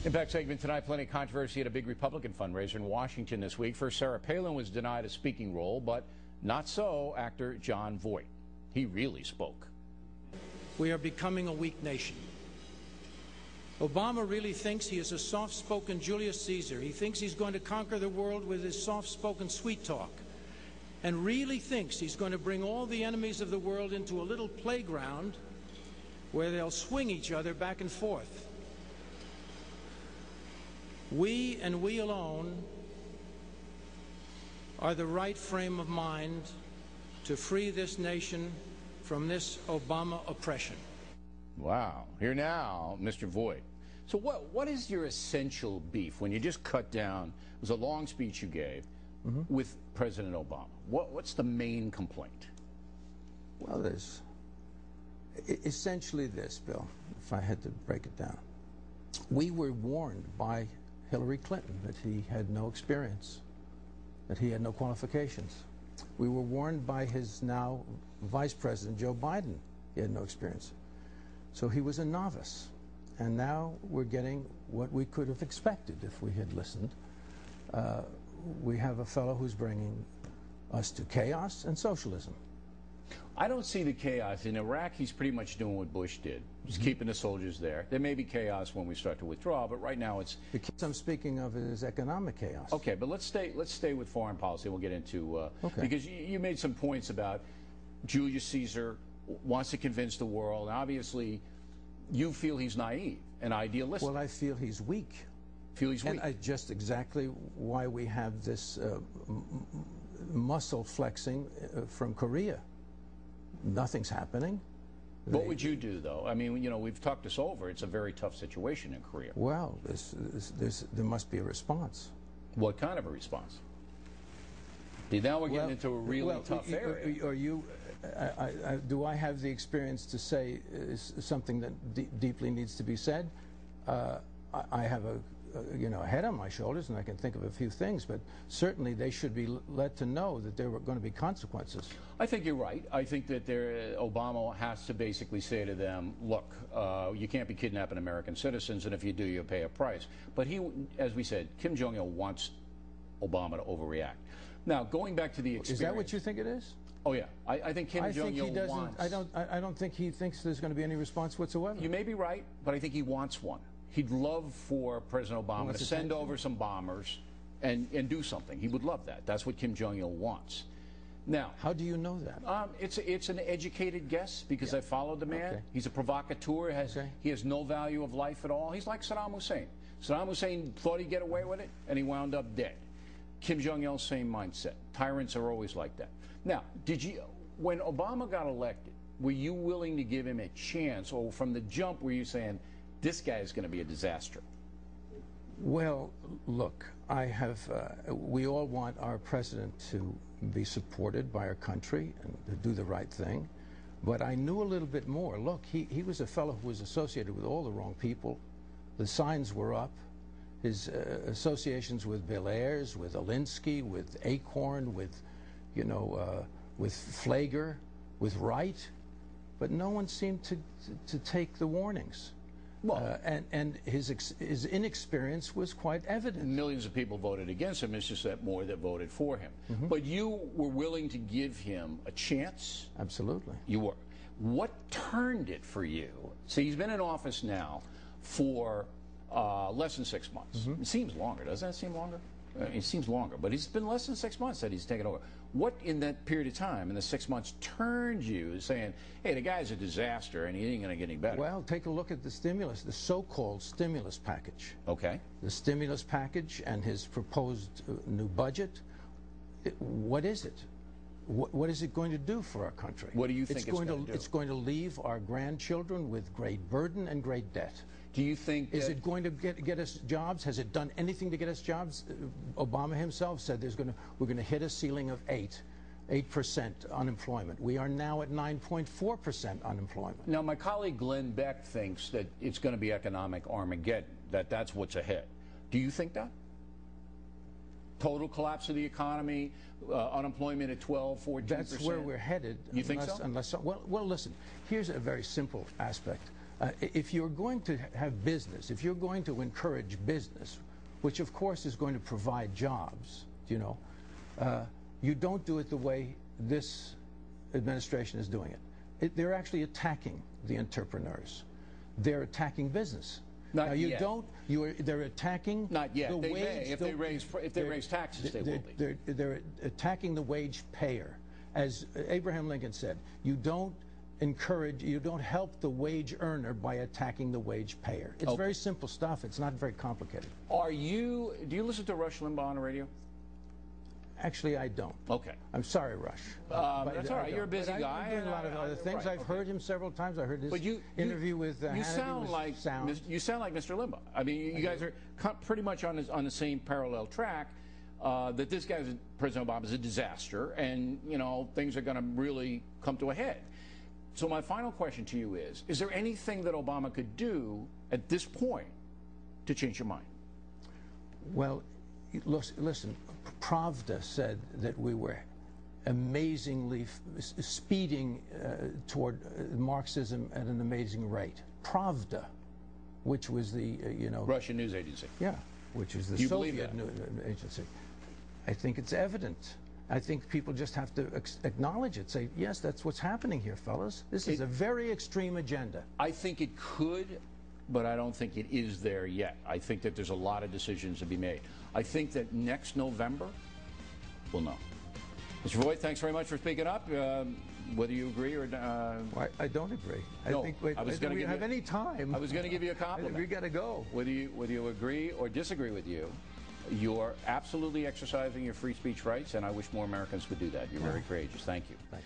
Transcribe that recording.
Impact segment tonight, plenty of controversy at a big Republican fundraiser in Washington this week. First, Sarah Palin was denied a speaking role, but not so actor Jon Voight. He really spoke. We are becoming a weak nation. Obama really thinks he is a soft-spoken Julius Caesar. He thinks he's going to conquer the world with his soft-spoken sweet talk, and really thinks he's going to bring all the enemies of the world into a little playground where they'll swing each other back and forth. We and we alone are the right frame of mind to free this nation from this Obama oppression. Wow. Here now, Mr. Voight. So what is your essential beef when you just cut down, it was a long speech you gave, with President Obama? What's the main complaint? Well, there's essentially this, Bill, if I had to break it down. We were warned by Hillary Clinton that he had no experience, that he had no qualifications. We were warned by his now Vice President, Joe Biden. He had no experience. So he was a novice. And now we're getting what we could have expected if we had listened. We have a fellow who's bringing us to chaos and socialism. I don't see the chaos. In Iraq, he's pretty much doing what Bush did. He's keeping the soldiers there. There may be chaos when we start to withdraw, but right now it's... The chaos I'm speaking of is economic chaos. Okay, but let's stay with foreign policy. We'll get into... Because you made some points about Julius Caesar wants to convince the world. Obviously, you feel he's naive and idealistic. Well, I feel he's weak. Feel he's weak. And just exactly why we have this muscle flexing from Korea. Nothing's happening. What would you do, though? I mean, you know, we've talked this over. It's a very tough situation in Korea. Well, there must be a response. What kind of a response? Now we're getting into a really tough area. Are you? Do I have the experience to say something that deeply needs to be said? I have a head on my shoulders, and I can think of a few things, but certainly they should be let to know that there were going to be consequences. I think you're right. I think that Obama has to basically say to them, look, you can't be kidnapping American citizens, and if you do, you'll pay a price. But he, as we said, Kim Jong-il wants Obama to overreact. Now, going back to the experience... Is that what you think it is? Oh, yeah. I think Kim Jong-il wants... I don't think he thinks there's going to be any response whatsoever. You may be right, but I think he wants one. He'd love for President Obama to send over some bombers and do something. He would love that. That's what Kim Jong-il wants. Now, how do you know that? It's an educated guess because I followed the man. Okay. He's a provocateur. He has no value of life at all. He's like Saddam Hussein. Saddam Hussein thought he'd get away with it, and he wound up dead. Kim Jong-il, same mindset. Tyrants are always like that. Now, when Obama got elected, were you willing to give him a chance, or from the jump were you saying, this guy is going to be a disaster? Well, look, we all want our president to be supported by our country and to do the right thing. But I knew a little bit more. Look, he was a fellow who was associated with all the wrong people. The signs were up. His associations with Bill Ayers, with Alinsky, with Acorn, with Flager, with Wright. But no one seemed to take the warnings. Well, and his inexperience was quite evident. Millions of people voted against him. It's just that more that voted for him. But you were willing to give him a chance? Absolutely. You were. What turned it for you? See, he's been in office now for less than 6 months. It seems longer, doesn't it seem longer? It seems longer, but it's been less than 6 months that he's taken over. What in that period of time, in the 6 months, turned you saying, hey, the guy's a disaster and he ain't going to get any better? Well, take a look at the stimulus, the so-called stimulus package. Okay. The stimulus package and his proposed new budget. What is it? What is it going to do for our country? What do you think it's going to do? It's going to leave our grandchildren with great burden and great debt. Do you think is it going to get us jobs? Has it done anything to get us jobs? Obama himself said we're going to hit a ceiling of 8% unemployment. We are now at 9.4% unemployment. Now, my colleague Glenn Beck thinks that it's going to be economic Armageddon, that's what's ahead. Do you think that? Total collapse of the economy, unemployment at 12, 14%? That's where we're headed. You think so? Well, listen, here's a very simple aspect. If you're going to have business, if you're going to encourage business, which of course is going to provide jobs, you know, you don't do it the way this administration is doing it. They're actually attacking the entrepreneurs. They're attacking business. Not now, you yet. don't. They're attacking. Not yet. The They wage, may. If they raise taxes, they will be. They're attacking the wage payer, as Abraham Lincoln said. You don't encourage. You don't help the wage earner by attacking the wage payer. It's very simple stuff. It's not very complicated. Do you listen to Rush Limbaugh on the radio? Actually, I don't. Okay. I'm sorry, Rush. That's all right. You're a busy guy. I'm doing a lot of other things. I've heard him several times. I heard his interview with Hannity. You sound like Mr. Limbaugh. I mean, you guys are pretty much on the same parallel track. That this guy, President Obama, is a disaster, and you know things are going to really come to a head. So my final question to you is there anything that Obama could do at this point to change your mind? Well, listen, Pravda said that we were amazingly speeding toward Marxism at an amazing rate. Pravda, which was the, Russian news agency. Yeah, which is the Soviet news agency. I think it's evident. I think people just have to acknowledge it, say, yes, that's what's happening here, fellas. This is a very extreme agenda. I think it could, but I don't think it is there yet. I think that there's a lot of decisions to be made. I think that next November, we'll know. Mr. Voight, thanks very much for speaking up. Whether you agree or I don't agree. No, I think we don't have any time. I was going to give you a compliment. We got to go. Whether you agree or disagree with you, you're absolutely exercising your free speech rights, and I wish more Americans would do that. You're very courageous. Thank you. Thanks.